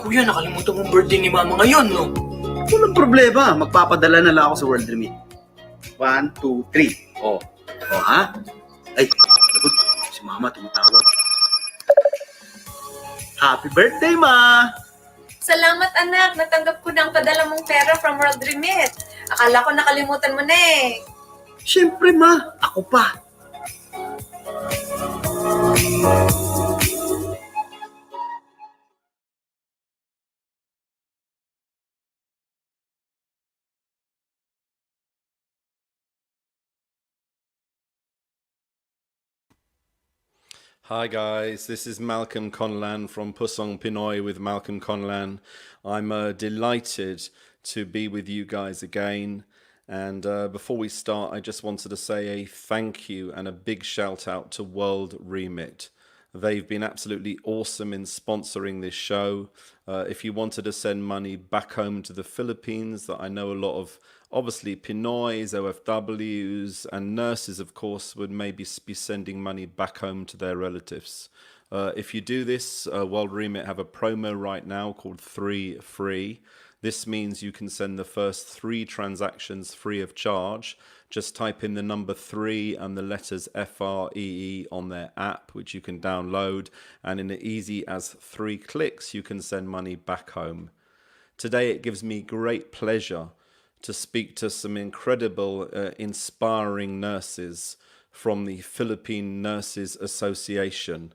Kuya, nakalimutan mong birthday ni Mama ngayon, no? Walang problema. Magpapadala na lang ako sa World Remit. 1, 2, 3. Oh, ha? Ay, labot. Si Mama tumatawag. Happy birthday, Ma! Salamat anak, natanggap ko na ang padala mong pera from World Remit. Akala ko nakalimutan mo na eh. Siyempre, Ma. Ako pa. Hi guys, this is Malcolm Conlan from Pusong Pinoy with Malcolm Conlan. I'm delighted to be with you guys again. And before we start, I just wanted to say a thank you and a big shout out to World Remit. They've been absolutely awesome in sponsoring this show. If you wanted to send money back home to the Philippines, that I know a lot of obviously Pinoys, OFWs and nurses, of course, would maybe be sending money back home to their relatives. If you do this, World Remit have a promo right now called 3 Free. This means you can send the first 3 transactions free of charge. Just type in the number 3 and the letters FREE on their app, which you can download. And in as easy as 3 clicks, you can send money back home. Today, it gives me great pleasure to speak to some incredible, inspiring nurses from the Philippine Nurses Association.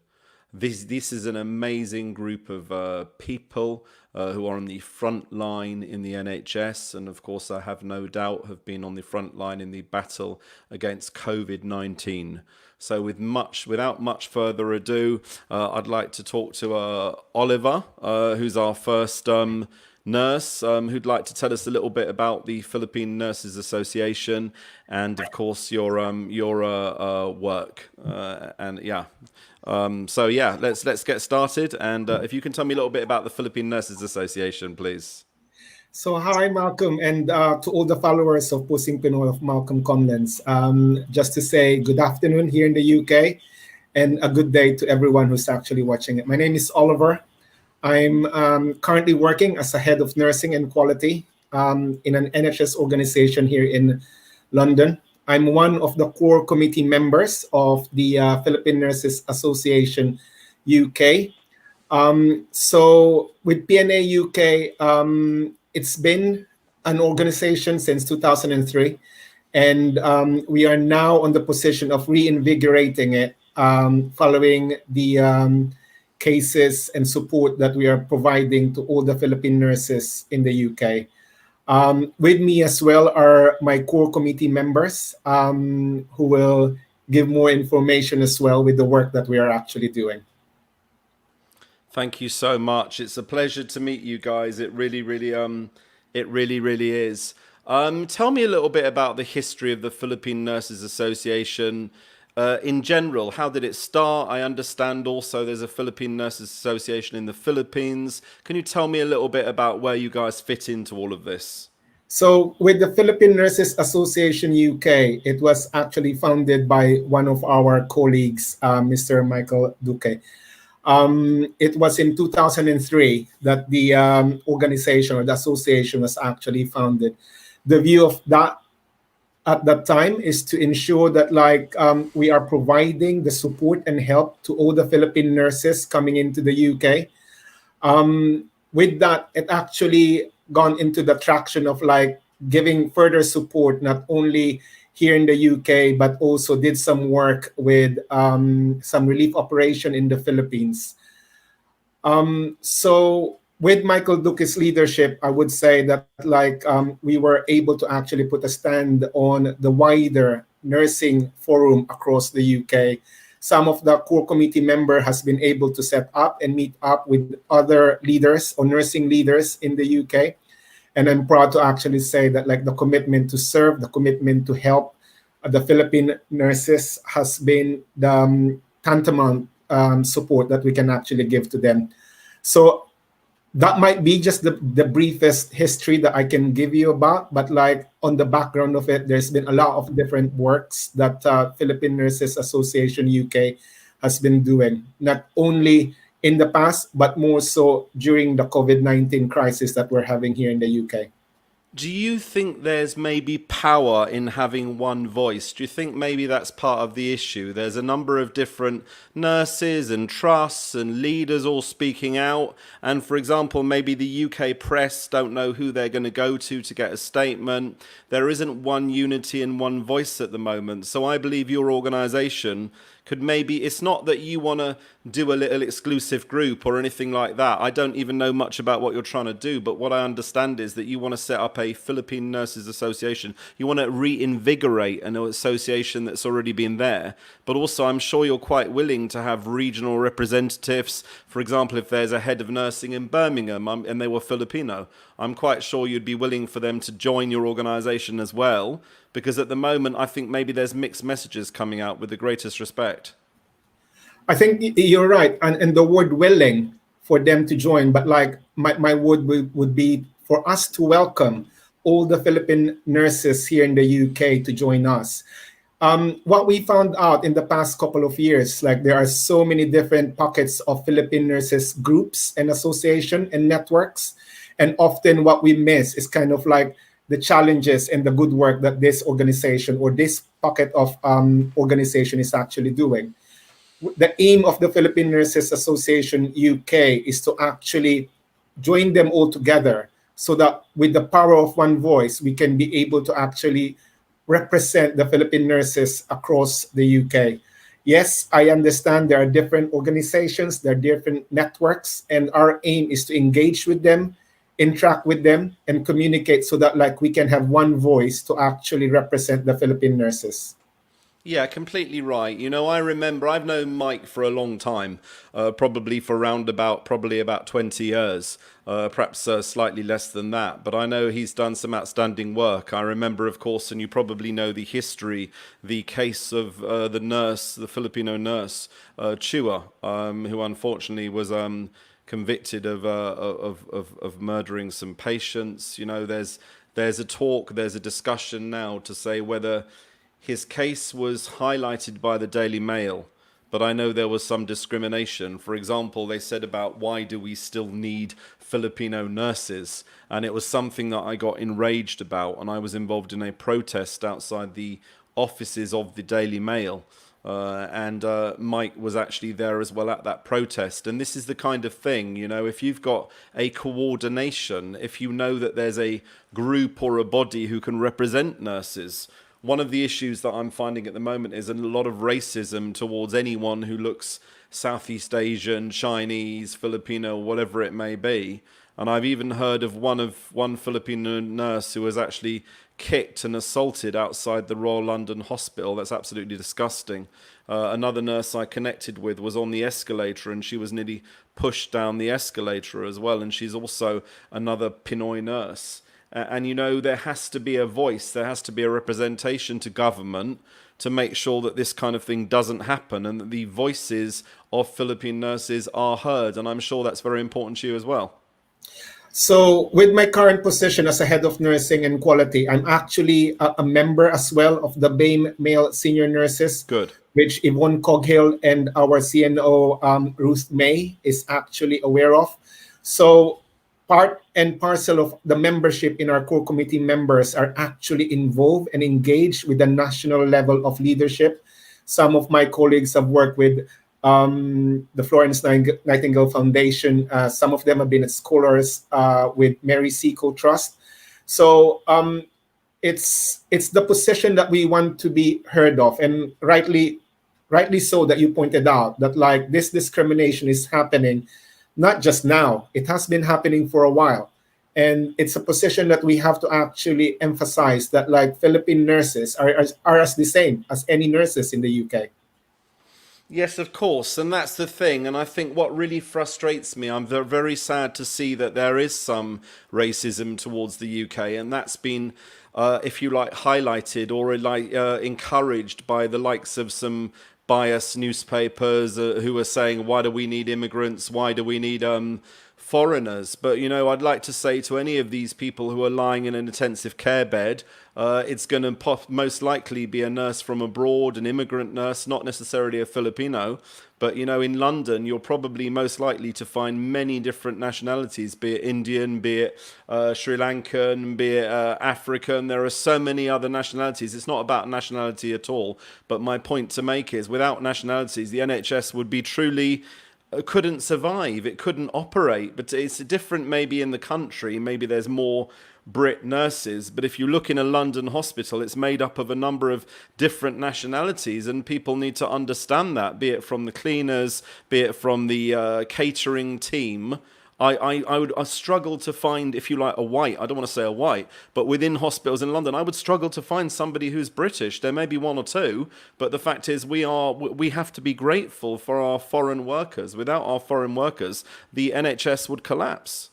This is an amazing group of people who are on the front line in the NHS, and of course I have no doubt have been on the front line in the battle against COVID-19. So without much further ado, I'd like to talk to Oliver, who's our first nurse, who'd like to tell us a little bit about the Philippine Nurses Association and of course your work. Let's get started, and if you can tell me a little bit about the Philippine Nurses Association, please. So hi, Malcolm, and to all the followers of Pusong Pinoy of Malcolm Conlans, just to say good afternoon here in the UK, and a good day to everyone who's actually watching it. My name is Oliver. I'm currently working as a head of nursing and quality in an NHS organization here in London. I'm one of the core committee members of the Philippine Nurses Association UK. So with PNAUK, it's been an organization since 2003, and we are now on the position of reinvigorating it following the cases and support that we are providing to all the Philippine nurses in the UK. With me as well are my core committee members who will give more information as well with the work that we are actually doing. Thank you so much. It's a pleasure to meet you guys. It really is. Tell me a little bit about the history of the Philippine Nurses Association. In general, how did it start? I understand also there's a Philippine Nurses Association in the Philippines. Can you tell me a little bit about where you guys fit into all of this? So with the Philippine Nurses Association UK, it was actually founded by one of our colleagues, Mr. Michael Duque. It was in 2003 that the organization or the association was actually founded. The view of that at that time is to ensure that we are providing the support and help to all the Philippine nurses coming into the UK. With that, it actually gone into the traction of giving further support, not only here in the UK, but also did some work with some relief operation in the Philippines. So with Michael Duque's leadership, I would say that we were able to actually put a stand on the wider nursing forum across the UK. Some of the core committee member has been able to set up and meet up with other leaders or nursing leaders in the UK. And I'm proud to actually say that the commitment to serve, the commitment to help the Philippine nurses has been the tantamount support that we can actually give to them. So that might be just the briefest history that I can give you about, but on the background of it, there's been a lot of different works that Philippine Nurses Association UK has been doing, not only in the past, but more so during the COVID-19 crisis that we're having here in the UK. Do you think there's maybe power in having one voice? Do you think maybe that's part of the issue? There's a number of different nurses and trusts and leaders all speaking out. And for example, maybe the UK press don't know who they're going to go to get a statement. There isn't one unity and one voice at the moment. So I believe your organisation could maybe, it's not that you want to do a little exclusive group or anything like that. I don't even know much about what you're trying to do, but what I understand is that you want to set up a Philippine Nurses Association. You want to reinvigorate an association that's already been there, but also I'm sure you're quite willing to have regional representatives. For example, if there's a head of nursing in Birmingham and they were Filipino, I'm quite sure you'd be willing for them to join your organisation as well, because at the moment I think maybe there's mixed messages coming out, with the greatest respect. I think you're right, and the word willing for them to join, but like my word would be for us to welcome all the Philippine nurses here in the UK to join us. What we found out in the past couple of years, like there are so many different pockets of Philippine nurses groups and association and networks, and often what we miss is kind of like the challenges and the good work that this organization or this pocket of organization is actually doing. The aim of the Philippine Nurses Association UK is to actually join them all together so that with the power of one voice, we can be able to actually represent the Philippine nurses across the UK. Yes, I understand there are different organizations, there are different networks, and our aim is to engage with them, interact with them, and communicate so that like we can have one voice to actually represent the Philippine nurses. Yeah, completely right. You know, I remember I've known Mike for a long time, probably for probably about 20 years, perhaps slightly less than that. But I know he's done some outstanding work. I remember, of course, and you probably know the history, the case of the nurse, the Filipino nurse, Chua, who unfortunately was convicted of murdering some patients. You know, there's a discussion now to say whether his case was highlighted by the Daily Mail, but I know there was some discrimination. For example, they said about why do we still need Filipino nurses? And it was something that I got enraged about, and I was involved in a protest outside the offices of the Daily Mail. And Mike was actually there as well at that protest. And this is the kind of thing, you know, if you've got a coordination, if you know that there's a group or a body who can represent nurses. One of the issues that I'm finding at the moment is a lot of racism towards anyone who looks Southeast Asian, Chinese, Filipino, whatever it may be. And I've even heard of one Filipino nurse who was actually kicked and assaulted outside the Royal London Hospital. That's absolutely disgusting. Another nurse I connected with was on the escalator and she was nearly pushed down the escalator as well. And she's also another Pinoy nurse. And, you know, there has to be a voice, there has to be a representation to government to make sure that this kind of thing doesn't happen and that the voices of Philippine nurses are heard. And I'm sure that's very important to you as well. So with my current position as a head of nursing and quality, I'm actually a member as well of the BAME Male Senior Nurses. Good. Which Yvonne Coghill and our CNO Ruth May is actually aware of. So part and parcel of the membership in our core committee members are actually involved and engaged with the national level of leadership. Some of my colleagues have worked with the Florence Nightingale Foundation. Some of them have been scholars with Mary Seacole Trust. So it's the position that we want to be heard of, and rightly so that you pointed out that like this discrimination is happening not just now, it has been happening for a while. And it's a position that we have to actually emphasize that like Philippine nurses are as the same as any nurses in the UK. Yes, of course. And that's the thing. And I think what really frustrates me, I'm very sad to see that there is some racism towards the UK. And that's been, if you like, highlighted or like encouraged by the likes of some biased newspapers who are saying, why do we need immigrants? Why do we need foreigners. But, you know, I'd like to say to any of these people who are lying in an intensive care bed, it's going to most likely be a nurse from abroad, an immigrant nurse, not necessarily a Filipino. But, you know, in London, you're probably most likely to find many different nationalities, be it Indian, be it Sri Lankan, be it African. There are so many other nationalities. It's not about nationality at all. But my point to make is, without nationalities, the NHS would be truly couldn't survive. It couldn't operate. But it's different maybe in the country. Maybe there's more Brit nurses, but if you look in a London hospital, it's made up of a number of different nationalities, and people need to understand that, be it from the cleaners, be it from the catering team. I struggle to find, if you like, a white, I don't want to say a white, but within hospitals in London, I would struggle to find somebody who's British. There may be one or two, but the fact is we have to be grateful for our foreign workers. Without our foreign workers, the NHS would collapse.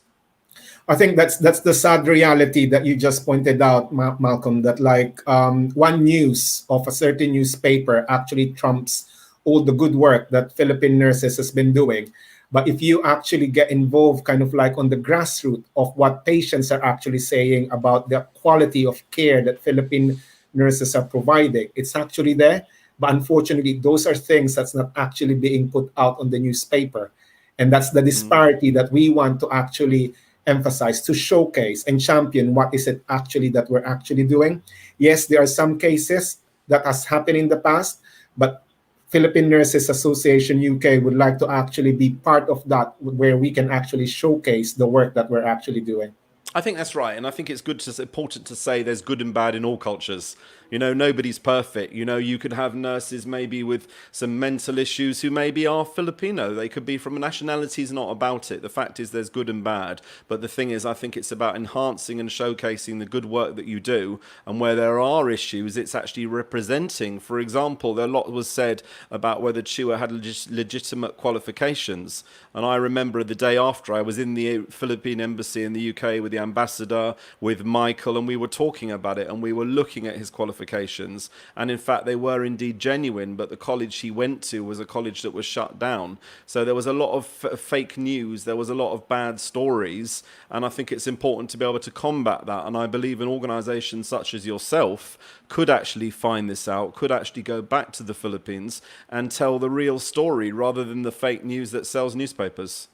I think that's the sad reality that you just pointed out, Malcolm, that like one news of a certain newspaper actually trumps all the good work that Philippine Nurses has been doing. But if you actually get involved kind of like on the grassroots of what patients are actually saying about the quality of care that Philippine nurses are providing, it's actually there. But unfortunately, those are things that's not actually being put out on the newspaper. And that's the disparity that we want to actually emphasize, to showcase and champion what is it actually that we're actually doing. Yes, there are some cases that has happened in the past, but Philippine Nurses Association UK would like to actually be part of that, where we can actually showcase the work that we're actually doing. I think that's right, and I think it's important to say there's good and bad in all cultures. You know, nobody's perfect. You know, you could have nurses maybe with some mental issues who maybe are Filipino. They could be from a nationality is not about it. The fact is there's good and bad. But the thing is, I think it's about enhancing and showcasing the good work that you do. And where there are issues, it's actually representing. For example, a lot was said about whether Chua had legitimate qualifications. And I remember the day after, I was in the Philippine Embassy in the UK with the ambassador, with Michael, and we were talking about it, and we were looking at his qualifications. And in fact, they were indeed genuine, but the college he went to was a college that was shut down. So there was a lot of fake news, there was a lot of bad stories, and I think it's important to be able to combat that. And I believe an organisation such as yourself could actually find this out, could actually go back to the Philippines and tell the real story rather than the fake news that sells newspapers.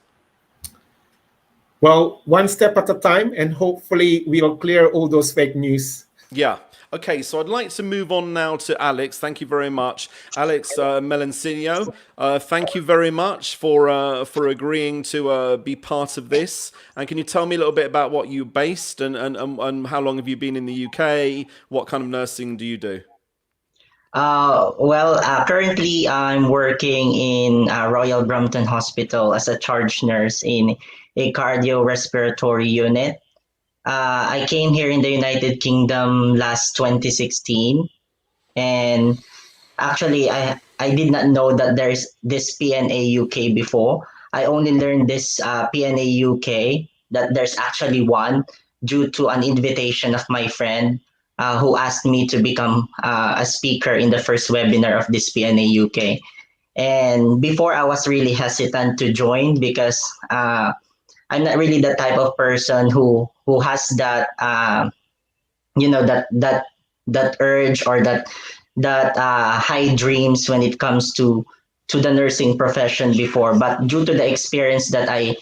Well, one step at a time, and hopefully we'll clear all those fake news. Yeah. Okay, so I'd like to move on now to Alex. Thank you very much. Alex Melancino, thank you very much for agreeing to be part of this. And can you tell me a little bit about what you based and how long have you been in the UK? What kind of nursing do you do? Currently I'm working in Royal Brompton Hospital as a charge nurse in a cardiorespiratory unit. I came here in the United Kingdom last 2016, and actually I did not know that there's this PNAUK before. I only learned this PNAUK, that there's actually one, due to an invitation of my friend who asked me to become a speaker in the first webinar of this PNAUK. And before, I was really hesitant to join because I'm not really the type of person who has that that urge or that high dreams when it comes to the nursing profession before. But due to the experience that I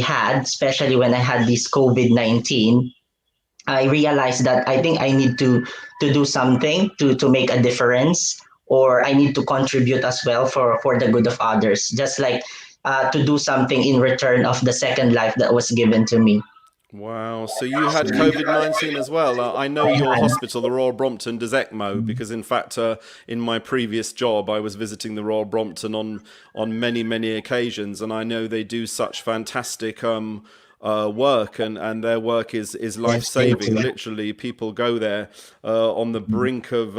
had, especially when I had this COVID-19, I realized that I think I need to do something to make a difference, or I need to contribute as well for the good of others, just like to do something in return of the second life that was given to me. Wow. So you had COVID-19 as well. I know your hospital, the Royal Brompton, does ECMO because, in fact, in my previous job, I was visiting the Royal Brompton on many, many occasions, and I know they do such fantastic work, and their work is life saving. Literally, people go there on the brink of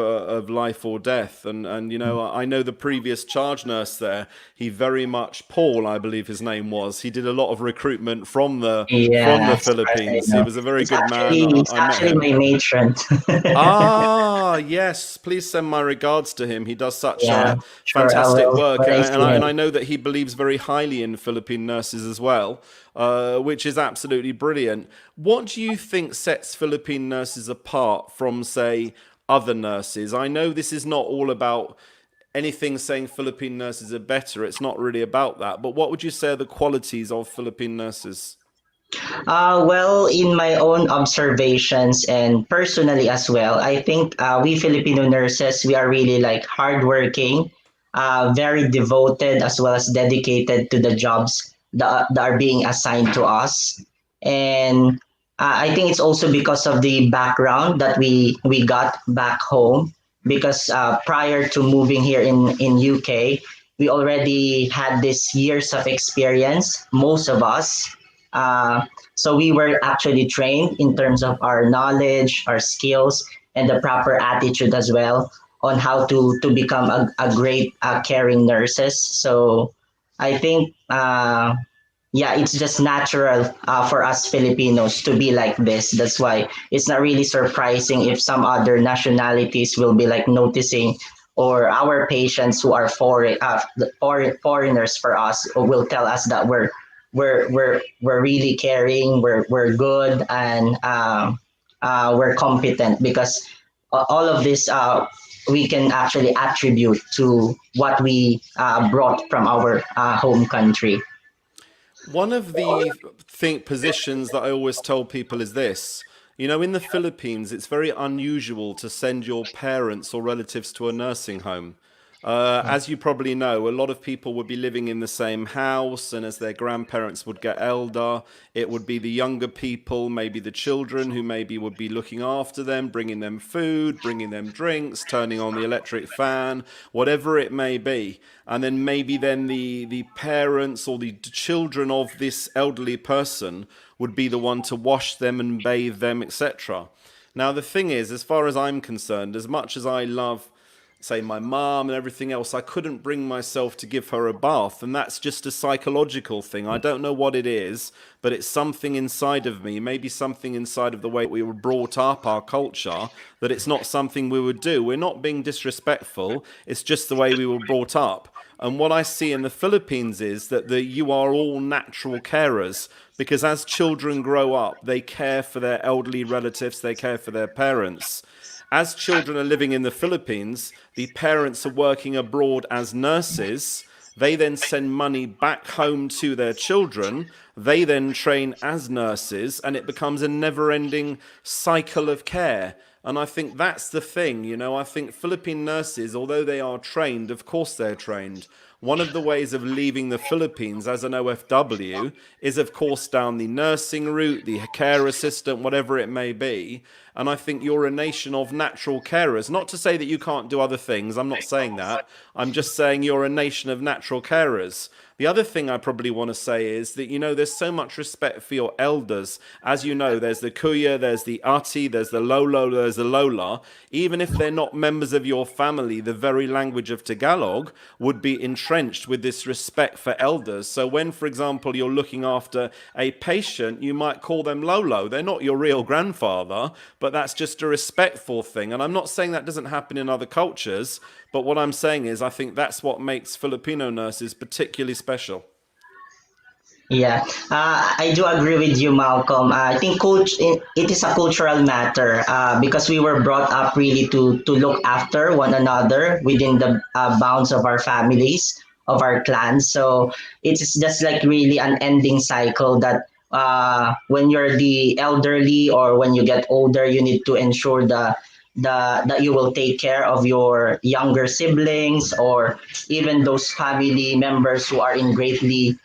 life or death. And you know, I know the previous charge nurse there. He very much, Paul, I believe his name was. He did a lot of recruitment from the Philippines. He was a very good man. It's I met actually him. my matron. Ah, yes. Please send my regards to him. He does such Yeah, sure, I fantastic will. work, When I see and him. I know that he believes very highly in Philippine nurses as well, which is absolutely brilliant. What do you think sets Philippine nurses apart from, say, other nurses? I know this is not all about anything saying Philippine nurses are better. It's not really about that. But what would you say are the qualities of Philippine nurses? Well, in my own observations and personally as well, I think we Filipino nurses, we are really like hardworking, very devoted as well as dedicated to the jobs that are being assigned to us. And I think it's also because of the background that we got back home. Because prior to moving here in UK, we already had this years of experience, most of us. Uh, so we were actually trained in terms of our knowledge, our skills, and the proper attitude as well on how to become a great caring nurses. So I think, yeah, it's just natural for us Filipinos to be like this. That's why it's not really surprising if some other nationalities will be like noticing, or our patients who are foreigners for us will tell us that we're really caring, we're good, and we're competent, because all of this we can actually attribute to what we brought from our home country. One of the positions that I always tell people is this. You know, in the Philippines, it's very unusual to send your parents or relatives to a nursing home. As you probably know, a lot of people would be living in the same house, and as their grandparents would get elder, it would be the younger people, maybe the children, who maybe would be looking after them, bringing them food, bringing them drinks, turning on the electric fan, whatever it may be. And then maybe then the parents or the children of this elderly person would be the one to wash them and bathe them, etc. Now, the thing is, as far as I'm concerned, as much as I love, say, my mom and everything else, I couldn't bring myself to give her a bath. And that's just a psychological thing. I don't know what it is, but it's something inside of me, maybe something inside of the way we were brought up, our culture, that it's not something we would do. We're not being disrespectful. It's just the way we were brought up. And what I see in the Philippines is that you are all natural carers, because as children grow up, they care for their elderly relatives, they care for their parents. As children are living in the Philippines, the parents are working abroad as nurses. They then send money back home to their children. They then train as nurses, and it becomes a never-ending cycle of care. And I think that's the thing, you know. I think Philippine nurses, although they are trained, of course they're trained. One of the ways of leaving the Philippines as an OFW is, of course, down the nursing route, the care assistant, whatever it may be. And I think you're a nation of natural carers. Not to say that you can't do other things. I'm not saying that. I'm just saying you're a nation of natural carers. The other thing I probably want to say is that, you know, there's so much respect for your elders. As you know, there's the kuya, there's the ati, there's the lolo, there's the lola. Even if they're not members of your family, the very language of Tagalog would be entrenched with this respect for elders. So when, for example, you're looking after a patient, you might call them lolo. They're not your real grandfather, but that's just a respectful thing. And I'm not saying that doesn't happen in other cultures, but what I'm saying is I think that's what makes Filipino nurses particularly special. Yeah, I do agree with you, Malcolm. I think it is a cultural matter because we were brought up really to look after one another within the bounds of our families, of our clans. So it's just like really an ending cycle that when you're the elderly or when you get older, you need to ensure that you will take care of your younger siblings or even those family members who are in greatly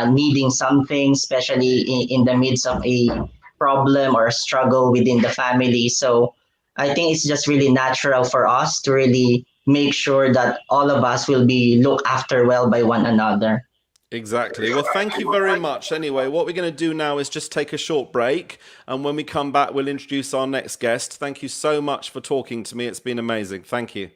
needing something, especially in the midst of a problem or a struggle within the family. So I think it's just really natural for us to really make sure that all of us will be looked after well by one another. Exactly. Well, thank you very much. Anyway, what we're going to do now is just take a short break. And when we come back, we'll introduce our next guest. Thank you so much for talking to me. It's been amazing. Thank you.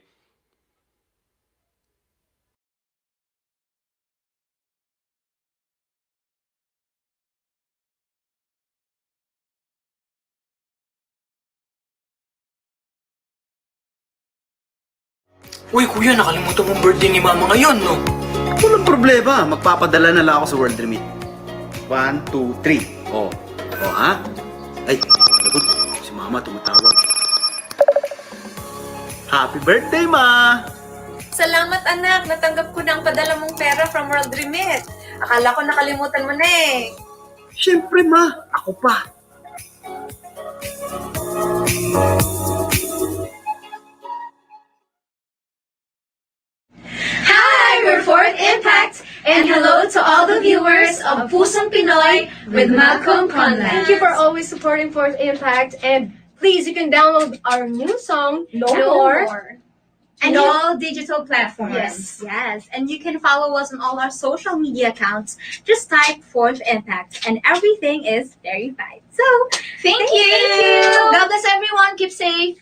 Uy, kuya, nakalimutan mong birthday ni mama ngayon, no? Walang problema, magpapadala na lang ako sa World Remit. 1, 2, 3. Oh. Oh, ha? Ay, labot. Si mama tumatawag. Happy birthday, ma! Salamat anak, natanggap ko na ang padala mong pera from World Remit. Akala ko nakalimutan mo na eh. Siyempre, ma. Ako pa. Hi, we're Fourth Impact, and hello to all the viewers of Pusong Pinoy with Malcolm Conlan. Thank you for always supporting Fourth Impact, and please, you can download our new song, No More. And all digital platforms. Yes, and you can follow us on all our social media accounts. Just type Fourth Impact, and everything is verified. So, Thank you. God bless everyone. Keep safe.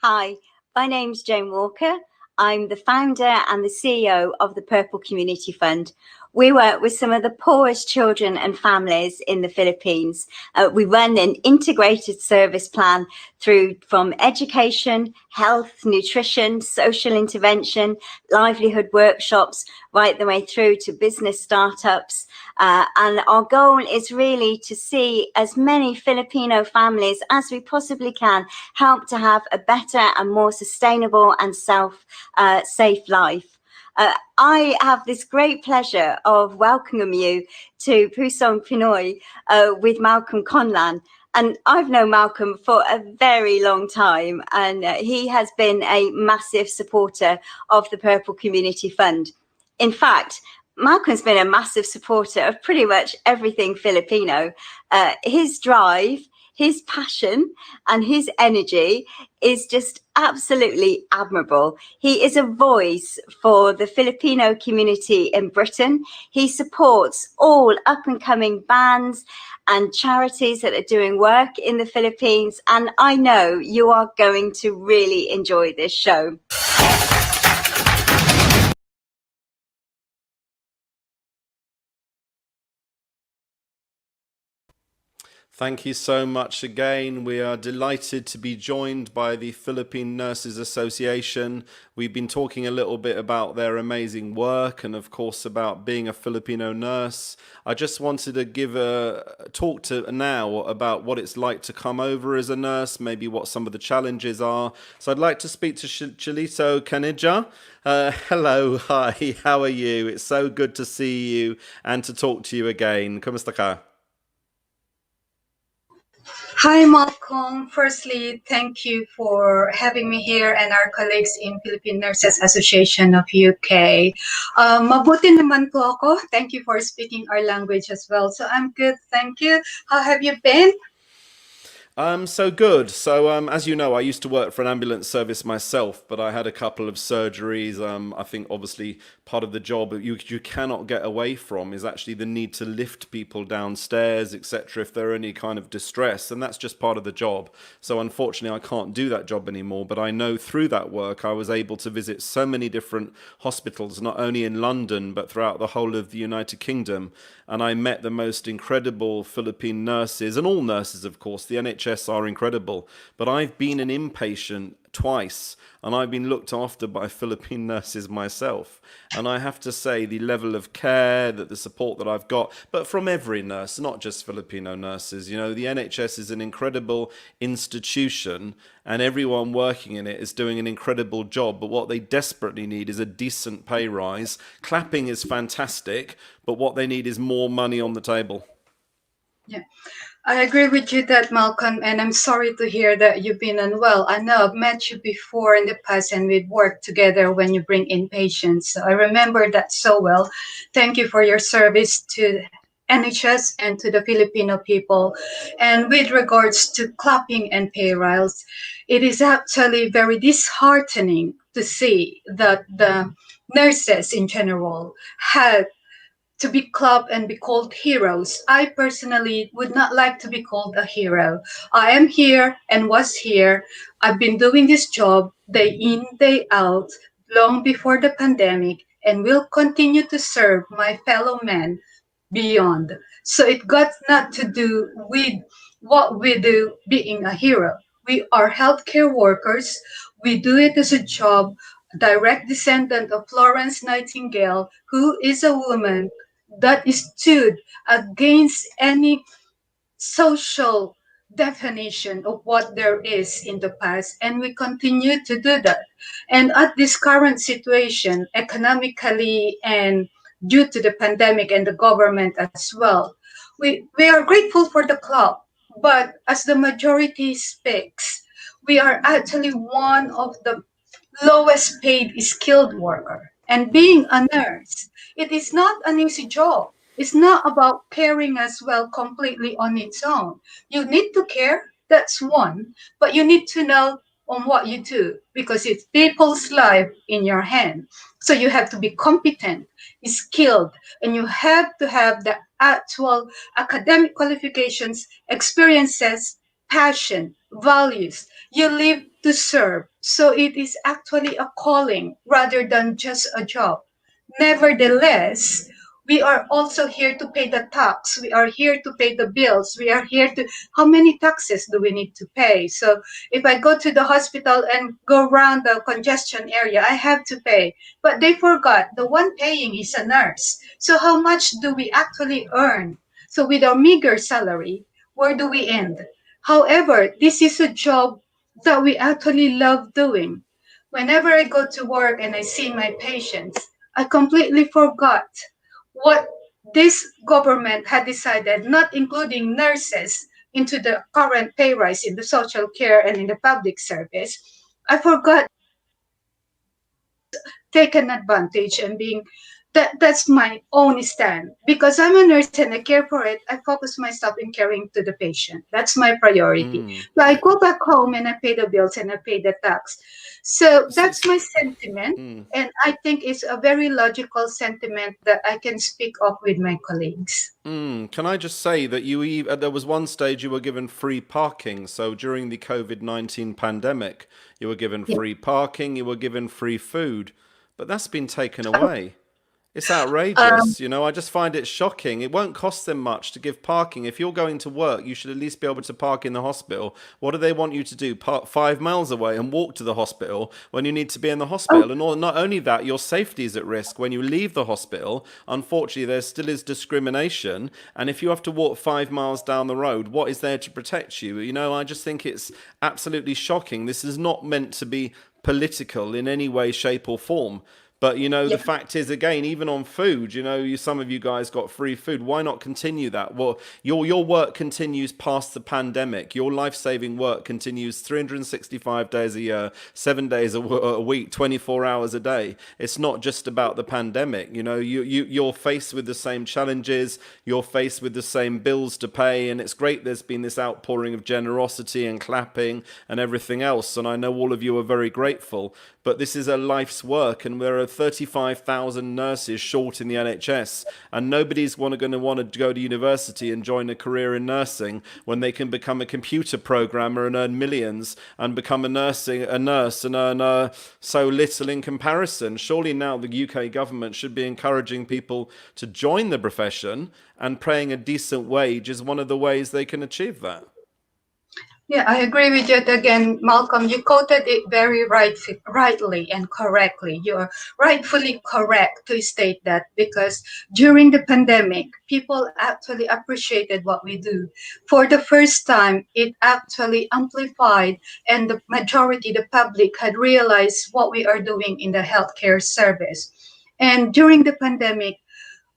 Hi, my name's Jane Walker. I'm the founder and the CEO of the Purple Community Fund. We work with some of the poorest children and families in the Philippines. We run an integrated service plan from education, health, nutrition, social intervention, livelihood workshops, right the way through to business startups. And our goal is really to see as many Filipino families as we possibly can help to have a better and more sustainable and safe life. I have this great pleasure of welcoming you to Pusong Pinoy with Malcolm Conlan. And I've known Malcolm for a very long time, and he has been a massive supporter of the Purple Community Fund. In fact, Malcolm's been a massive supporter of pretty much everything Filipino. His drive, his passion and his energy is just absolutely admirable. He is a voice for the Filipino community in Britain. He supports all up and coming bands and charities that are doing work in the Philippines. And I know you are going to really enjoy this show. Thank you so much again. We are delighted to be joined by the Philippine Nurses Association. We've been talking a little bit about their amazing work and, of course, about being a Filipino nurse. I just wanted to give a talk to now about what it's like to come over as a nurse, maybe what some of the challenges are. So I'd like to speak to Chalito Kanija. Hello, hi, how are you? It's so good to see you and to talk to you again. Kumusta ka? Hi, Malcolm. Firstly, thank you for having me here and our colleagues in Philippine Nurses Association of UK. Mabuti naman po ako. Thank you for speaking our language as well. So I'm good, thank you. How have you been? So good. So as you know, I used to work for an ambulance service myself, but I had a couple of surgeries. I think obviously part of the job you cannot get away from is actually the need to lift people downstairs, etc., if they're in any kind of distress, and that's just part of the job. So unfortunately, I can't do that job anymore, but I know through that work, I was able to visit so many different hospitals, not only in London, but throughout the whole of the United Kingdom. And I met the most incredible Philippine nurses, and all nurses, of course. The NHS are incredible. But I've been an inpatient twice, and I've been looked after by Philippine nurses myself. And I have to say, the level of care, the support that I've got, but from every nurse, not just Filipino nurses. You know, the NHS is an incredible institution, and everyone working in it is doing an incredible job. But what they desperately need is a decent pay rise. Clapping is fantastic, but what they need is more money on the table. Yeah, I agree with you that, Malcolm, and I'm sorry to hear that you've been unwell. I know I've met you before in the past, and we've worked together when you bring in patients. So I remember that so well. Thank you for your service to NHS and to the Filipino people. And with regards to clapping and pay rise, it is actually very disheartening to see that the nurses in general had to be clubbed and be called heroes. I personally would not like to be called a hero. I am here and was here. I've been doing this job day in, day out, long before the pandemic, and will continue to serve my fellow men beyond. So it got not to do with what we do being a hero. We are healthcare workers. We do it as a job, direct descendant of Florence Nightingale, who is a woman that stood against any social definition of what there is in the past, and we continue to do that. And at this current situation, economically and due to the pandemic and the government as well, we are grateful for the club, but as the majority speaks, we are actually one of the lowest paid skilled worker. And being a nurse, it is not an easy job. It's not about caring as well completely on its own. You need to care, that's one, but you need to know on what you do because it's people's life in your hand. So you have to be competent, skilled, and you have to have the actual academic qualifications, experiences, passion, values. You live to serve. So it is actually a calling rather than just a job. Nevertheless, we are also here to pay the tax. We are here to pay the bills. We are here to, how many taxes do we need to pay? So if I go to the hospital and go around the congestion area, I have to pay. But they forgot the one paying is a nurse. So how much do we actually earn? So with our meager salary, where do we end? However, this is a job that we actually love doing. Whenever I go to work and I see my patients, I completely forgot what this government had decided, not including nurses into the current pay rise in the social care and in the public service. I forgot taken advantage and being that's my own stand because I'm a nurse and I care for it. I focus myself in caring to the patient. That's my priority. So I go back home and I pay the bills and I pay the tax. So that's my sentiment, and I think it's a very logical sentiment that I can speak of with my colleagues. Can I just say that there was one stage you were given free parking. So during the COVID-19 pandemic, you were given free parking, you were given free food, but that's been taken away. It's outrageous, you know, I just find it shocking. It won't cost them much to give parking. If you're going to work, you should at least be able to park in the hospital. What do they want you to do? Park 5 miles away and walk to the hospital when you need to be in the hospital? And not only that, your safety is at risk when you leave the hospital. Unfortunately, there still is discrimination. And if you have to walk 5 miles down the road, what is there to protect you? You know, I just think it's absolutely shocking. This is not meant to be political in any way, shape or form. But, you know, the fact is, again, even on food, you know, some of you guys got free food. Why not continue that? Well, your work continues past the pandemic. Your life-saving work continues 365 days a year, 7 days a week, 24 hours a day. It's not just about the pandemic. You know, you're faced with the same challenges. You're faced with the same bills to pay. And it's great there's been this outpouring of generosity and clapping and everything else. And I know all of you are very grateful. But this is a life's work, and there are 35,000 nurses short in the NHS, and nobody's going to want to go to university and join a career in nursing when they can become a computer programmer and earn millions, and become a nurse and earn so little in comparison. Surely now the UK government should be encouraging people to join the profession, and paying a decent wage is one of the ways they can achieve that. Yeah, I agree with you again, Malcolm. You quoted it very rightly and correctly. You're rightfully correct to state that because during the pandemic, people actually appreciated what we do. For the first time, it actually amplified, and the majority, the public, had realized what we are doing in the healthcare service. And during the pandemic,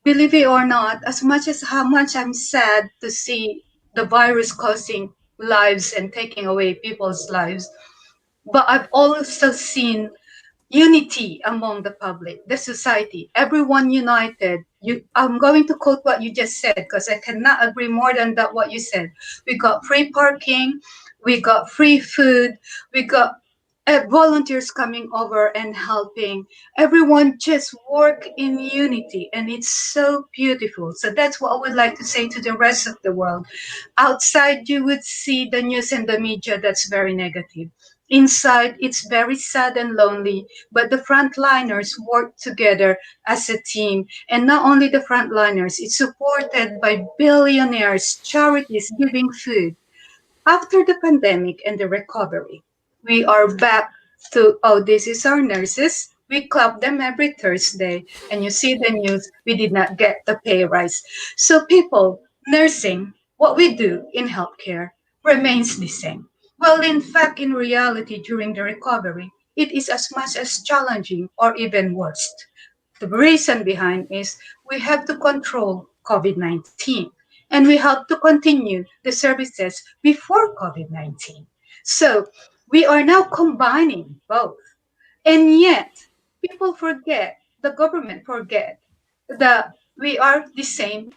believe it or not, as much as how much I'm sad to see the virus causing lives and taking away people's lives, but I've also seen unity among the public, the society, everyone united. I'm going to quote what you just said because I cannot agree more than that what you said. We got free parking, we got free food, we got volunteers coming over and helping. Everyone just work in unity, and it's so beautiful. So that's what I would like to say to the rest of the world. Outside, you would see the news and the media that's very negative. Inside, it's very sad and lonely, but the frontliners work together as a team. And not only the frontliners, it's supported by billionaires, charities giving food. After the pandemic and the recovery, we are back to, oh, this is our nurses. We clap them every Thursday. And you see the news, we did not get the pay rise. So, people, nursing, what we do in healthcare remains the same. Well, in fact, in reality, during the recovery, it is as much as challenging or even worse. The reason behind is we have to control COVID-19 and we have to continue the services before COVID-19. So we are now combining both. And yet, people forget, the government forget that we are the same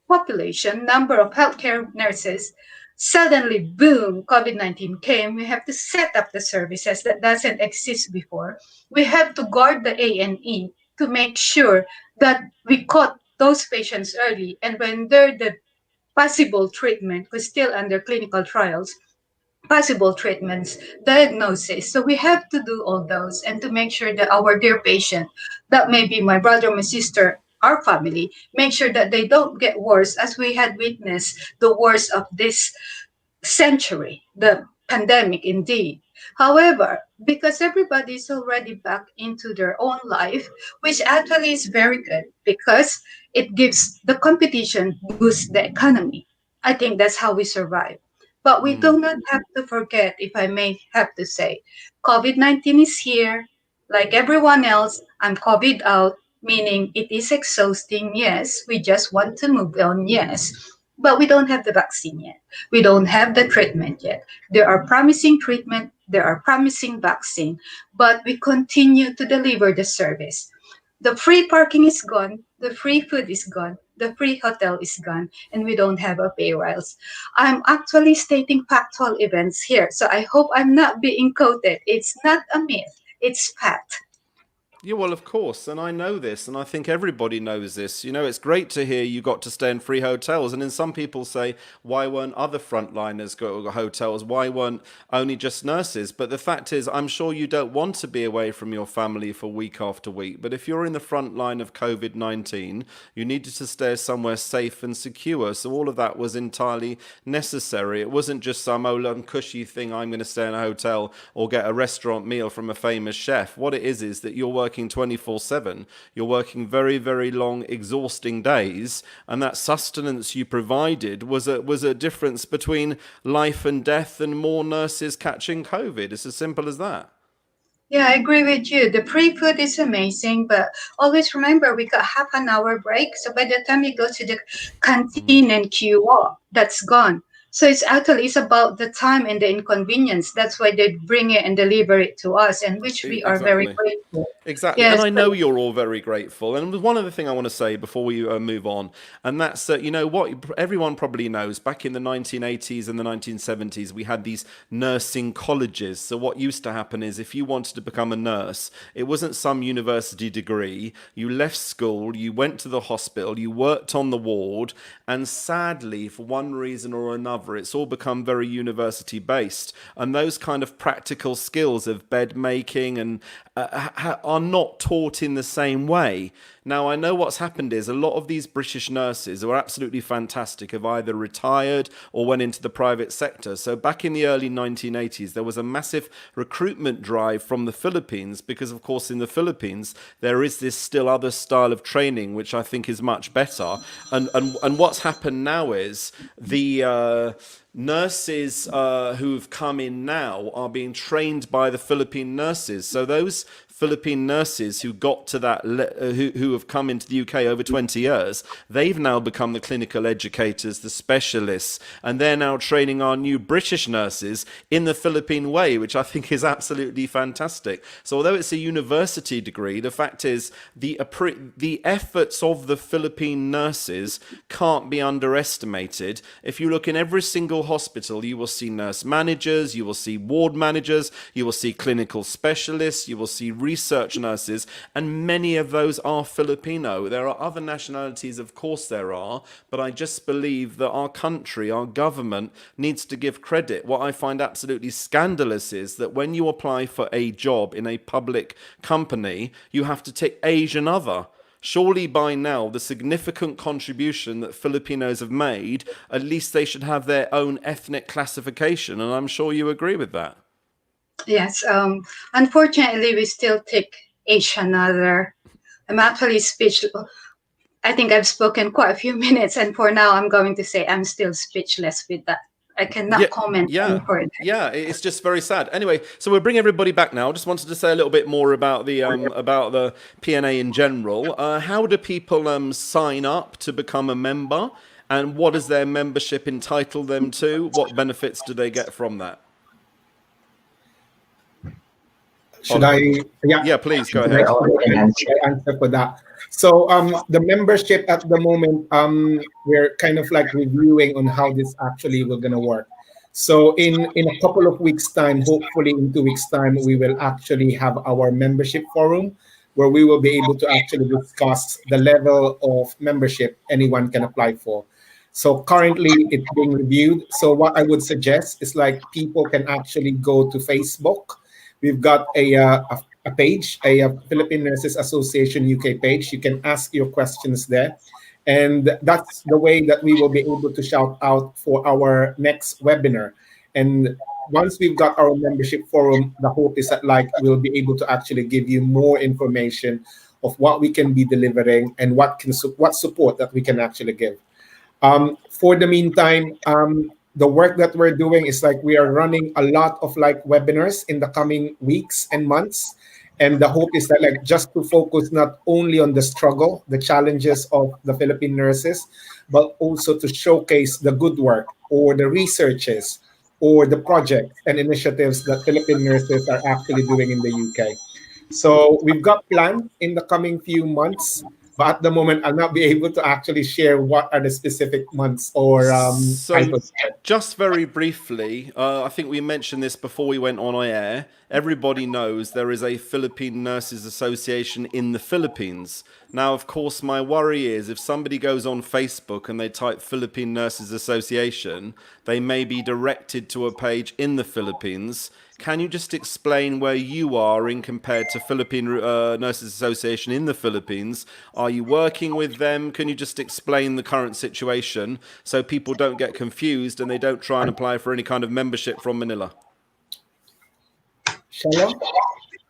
population, number of healthcare nurses. Suddenly, boom, COVID-19 came. We have to set up the services that doesn't exist before. We have to guard the A&E to make sure that we caught those patients early. And when they're the possible treatment, because still under clinical trials, possible treatments, diagnosis. So we have to do all those and to make sure that our dear patient, that may be my brother, my sister, our family, make sure that they don't get worse as we had witnessed the worst of this century, the pandemic indeed. However, because everybody is already back into their own life, which actually is very good because it gives the competition boost the economy. I think that's how we survive. But we do not have to forget, if I may have to say, COVID-19 is here. Like everyone else, I'm COVID out, meaning it is exhausting. Yes, we just want to move on. Yes, but we don't have the vaccine yet. We don't have the treatment yet. There are promising treatment, there are promising vaccine, but we continue to deliver the service. The free parking is gone, the free food is gone, the free hotel is gone, and we don't have a pay rise. I'm actually stating factual events here, so I hope I'm not being quoted. It's not a myth, it's fact. Yeah, well, of course, and I know this, and I think everybody knows this. You know, it's great to hear you got to stay in free hotels, and then some people say, why weren't other frontliners go to hotels? Why weren't only just nurses? But the fact is, I'm sure you don't want to be away from your family for week after week, but if you're in the front line of COVID-19, you needed to stay somewhere safe and secure, so all of that was entirely necessary. It wasn't just some cushy thing, I'm going to stay in a hotel or get a restaurant meal from a famous chef. What it is that you're working 24/7. You're working very, very long, exhausting days, and that sustenance you provided was a difference between life and death and more nurses catching COVID. It's as simple as that. Yeah, I agree with you. The free food is amazing, but always remember we got half an hour break. So by the time you go to the canteen and queue up, that's gone. So it's about the time and the inconvenience. That's why they bring it and deliver it to us, and which we are very grateful. Exactly, Yes, and I know you're all very grateful. And one other thing I want to say before we move on, and that's you know what everyone probably knows. Back in the 1980s and the 1970s, we had these nursing colleges. So what used to happen is, if you wanted to become a nurse, it wasn't some university degree. You left school, you went to the hospital, you worked on the ward, and sadly, for one reason or another, it's all become very university based, and those kind of practical skills of bed making and are not taught in the same way. Now, I know what's happened is a lot of these British nurses who are absolutely fantastic have either retired or went into the private sector. So back in the early 1980s, there was a massive recruitment drive from the Philippines because, of course, in the Philippines, there is this still other style of training, which I think is much better. And what's happened now is the nurses who've come in now are being trained by the Philippine nurses. So those Philippine nurses who got to that, who have come into the UK over 20 years, they've now become the clinical educators, the specialists, and they're now training our new British nurses in the Philippine way, which I think is absolutely fantastic. So although it's a university degree, the fact is the efforts of the Philippine nurses can't be underestimated. If you look in every single hospital, you will see nurse managers, you will see ward managers, you will see clinical specialists, you will see research nurses, and many of those are Filipino. There are other nationalities, of course there are, but I just believe that our country, our government, needs to give credit. What I find absolutely scandalous is that when you apply for a job in a public company, you have to tick Asian other. Surely by now, the significant contribution that Filipinos have made, at least they should have their own ethnic classification, and I'm sure you agree with that. Yes, unfortunately, we still take Asian other. I'm actually speechless. I think I've spoken quite a few minutes, and for now, I'm going to say I'm still speechless with that. I cannot comment any further. Yeah, it's just very sad. Anyway, so we'll bring everybody back now. Just wanted to say a little bit more about the PNA in general. How do people sign up to become a member, and what does their membership entitle them to? What benefits do they get from that? Should I? Yeah, please go ahead. I answer for that. So the membership at the moment, we're kind of like reviewing on how this actually will gonna work. So in a couple of weeks' time, hopefully in 2 weeks' time, we will actually have our membership forum where we will be able to actually discuss the level of membership anyone can apply for. So currently it's being reviewed. So what I would suggest is like people can actually go to Facebook. We've got a page, a Philippine Nurses Association UK page. You can ask your questions there. And that's the way that we will be able to shout out for our next webinar. And once we've got our membership forum, the hope is that like we'll be able to actually give you more information of what we can be delivering and what support that we can actually give. For the meantime, the work that we're doing is like we are running a lot of like webinars in the coming weeks and months. And the hope is that like just to focus not only on the struggle, the challenges of the Philippine nurses, but also to showcase the good work or the researches or the projects and initiatives that Philippine nurses are actually doing in the UK. So we've got plans in the coming few months. But at the moment, I'll not be able to actually share what are the specific months or titles. Just very briefly, I think we mentioned this before we went on air. Everybody knows there is a Philippine Nurses Association in the Philippines. Now, of course, my worry is if somebody goes on Facebook and they type Philippine Nurses Association, they may be directed to a page in the Philippines. Can you just explain where you are in compared to Philippine Nurses Association in the Philippines? Are you working with them? Can you just explain the current situation so people don't get confused and they don't try and apply for any kind of membership from Manila? Shalom?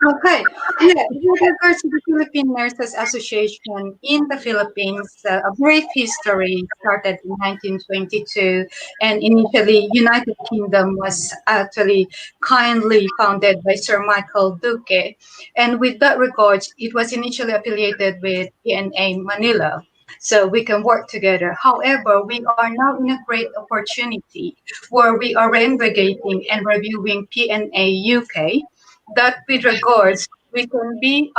Okay. Yeah, with regards to the Philippine Nurses Association in the Philippines, a brief history started in 1922, and initially United Kingdom was actually kindly founded by Sir Michael Duque, and with that regards, it was initially affiliated with PNA Manila. So we can work together. However, we are now in a great opportunity where we are reinvigorating and reviewing PNA UK. That with regards, we can be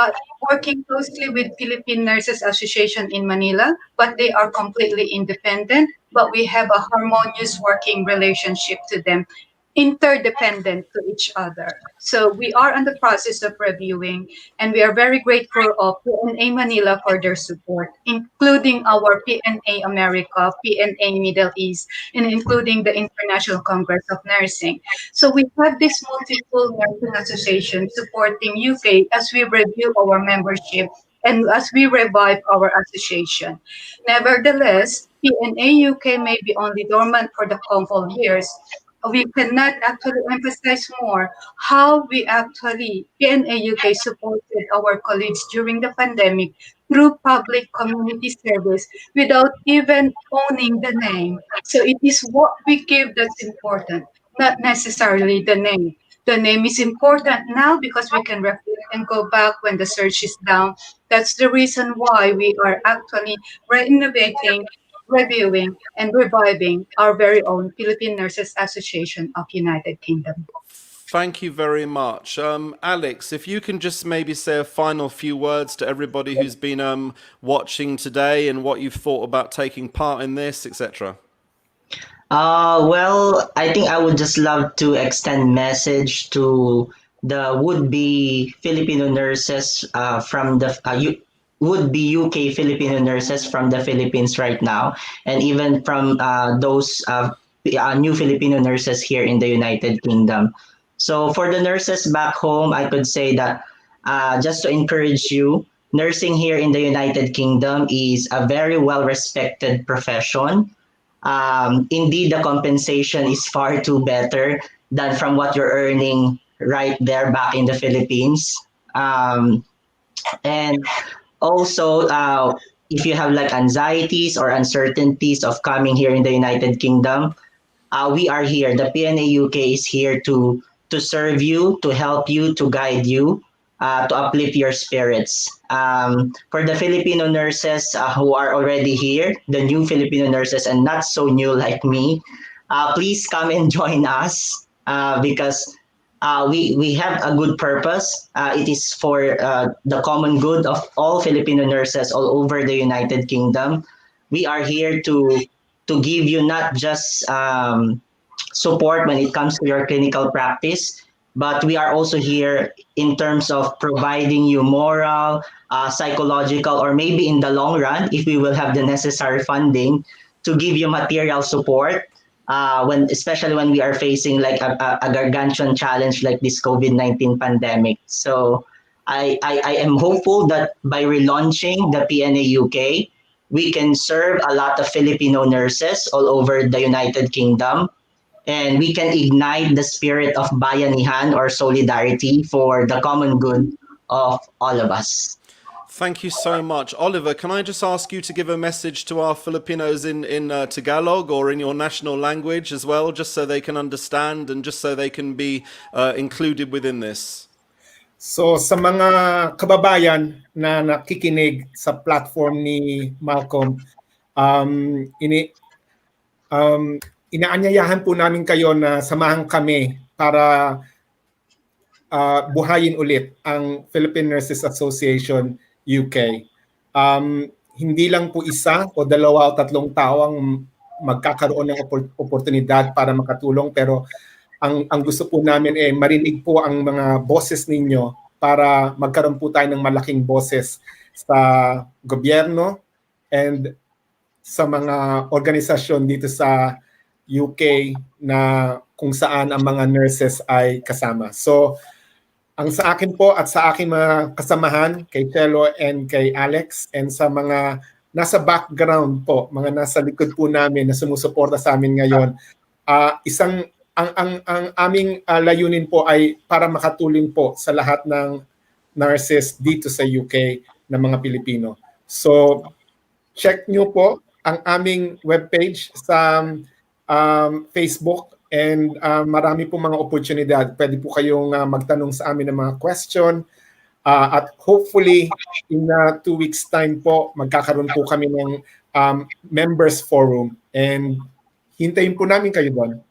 working closely with Philippine Nurses Association in Manila, but they are completely independent, but we have a harmonious working relationship to them, interdependent to each other. So we are in the process of reviewing, and we are very grateful of PNA Manila for their support, including our PNA America, PNA Middle East, and including the International Congress of Nursing. So we have this multiple nursing association supporting UK as we review our membership and as we revive our association. Nevertheless, PNA UK may be only dormant for the couple years. We cannot actually emphasize more how we actually, PNA UK supported our colleagues during the pandemic through public community service without even owning the name. So it is what we give that's important, not necessarily the name. The name is important now because we can reflect and go back when the search is down. That's the reason why we are actually renovating, reviewing, and reviving our very own Philippine Nurses Association of United Kingdom. Thank you very much. Alex, if you can just maybe say a final few words to everybody who's been watching today and what you've thought about taking part in this, etc. Well, I think I would just love to extend message to the would-be Filipino nurses from the would-be UK Filipino nurses from the Philippines right now, and even from those new Filipino nurses here in the United Kingdom. So for the nurses back home, I could say that just to encourage you, nursing here in the United Kingdom is a very well-respected profession. Indeed, the compensation is far too better than from what you're earning right there back in the Philippines. And also, if you have like anxieties or uncertainties of coming here in the United Kingdom, we are here. The PNAUK is here to serve you, to help you, to guide you, to uplift your spirits. For the Filipino nurses who are already here, the new Filipino nurses and not so new like me, please come and join us because we have a good purpose. It is for the common good of all Filipino nurses all over the United Kingdom. We are here to give you not just support when it comes to your clinical practice, but we are also here in terms of providing you moral, psychological, or maybe in the long run, if we will have the necessary funding, to give you material support especially when we are facing like a gargantuan challenge like this COVID-19 pandemic. So I am hopeful that by relaunching the PNAUK, we can serve a lot of Filipino nurses all over the United Kingdom, and we can ignite the spirit of bayanihan or solidarity for the common good of all of us. Thank you so much. Oliver, can I just ask you to give a message to our Filipinos in Tagalog or in your national language as well, just so they can understand and just so they can be included within this? So sa mga kababayan na nakikinig sa platform ni Malcolm, inaanyayahan po namin kayo na samahan kami para buhayin ulit ang Philippine Nurses Association UK. Hindi lang po isa o dalawa o tatlong tao ang magkakaroon ng oportunidad para makatulong, pero ang gusto po namin marinig po ang mga boses ninyo para magkaroon po tayo ng malaking boses sa gobyerno and sa mga organisasyon dito sa UK na kung saan ang mga nurses ay kasama. So, ang sa akin po at sa aking mga kasamahan, kay Chelo and kay Alex, and sa mga nasa background po, mga nasa likod po namin na sumusuporta sa amin ngayon, ang aming layunin po ay para makatulong po sa lahat ng nurses dito sa UK na mga Pilipino. So, check nyo po ang aming webpage sa Facebook, and marami po mga oportunidad. Pwede po kayong magtanong sa amin ng mga question. At hopefully, in 2 weeks time po, magkakaroon po kami ng members forum. And hintayin po namin kayo doon.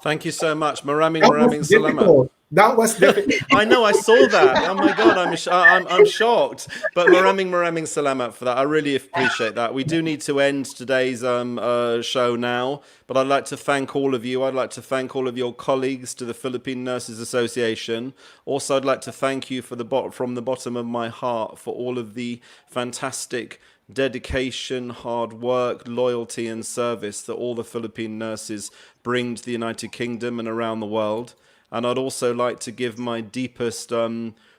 Thank you so much. Maraming salamat. That was difficult. I know, I saw that. Oh my God, I'm shocked. But maraming salamat for that. I really appreciate that. We do need to end today's show now, but I'd like to thank all of you. I'd like to thank all of your colleagues to the Philippine Nurses Association. Also, I'd like to thank you from the bottom of my heart for all of the fantastic dedication, hard work, loyalty and service that all the Philippine nurses bring to the United Kingdom and around the world. And I'd also like to give my deepest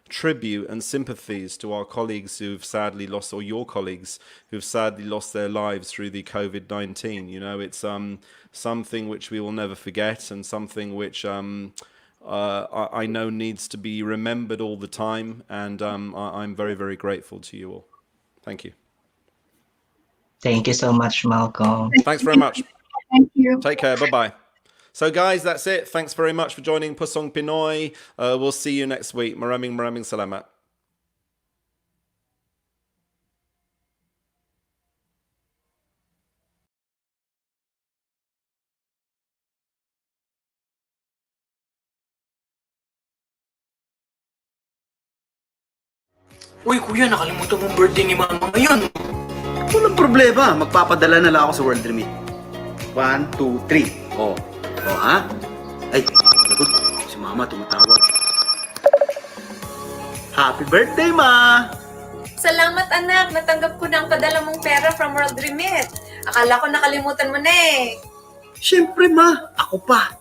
tribute and sympathies to our colleagues who've sadly lost, or your colleagues who've sadly lost their lives through the COVID-19. You know, it's something which we will never forget, and something which I know needs to be remembered all the time. And I'm very, very grateful to you all. Thank you. Thank you so much, Malcolm. Thanks very much. Thank you. Take care. Bye-bye. So guys, that's it. Thanks very much for joining Pusong Pinoy. We'll see you next week. Maraming salamat. Uy, kuya, nakalimutan mong birthday ni mama ngayon. Walang problema. Magpapadala na lang ako sa World Remit. 1, 2, 3. Oh. Oh, ha? Ay, naku, si mama tumatawag. Happy birthday, ma! Salamat anak, natanggap ko na ang padala mong pera from World Remit. Akala ko nakalimutan mo na eh. Siyempre, ma. Ako pa.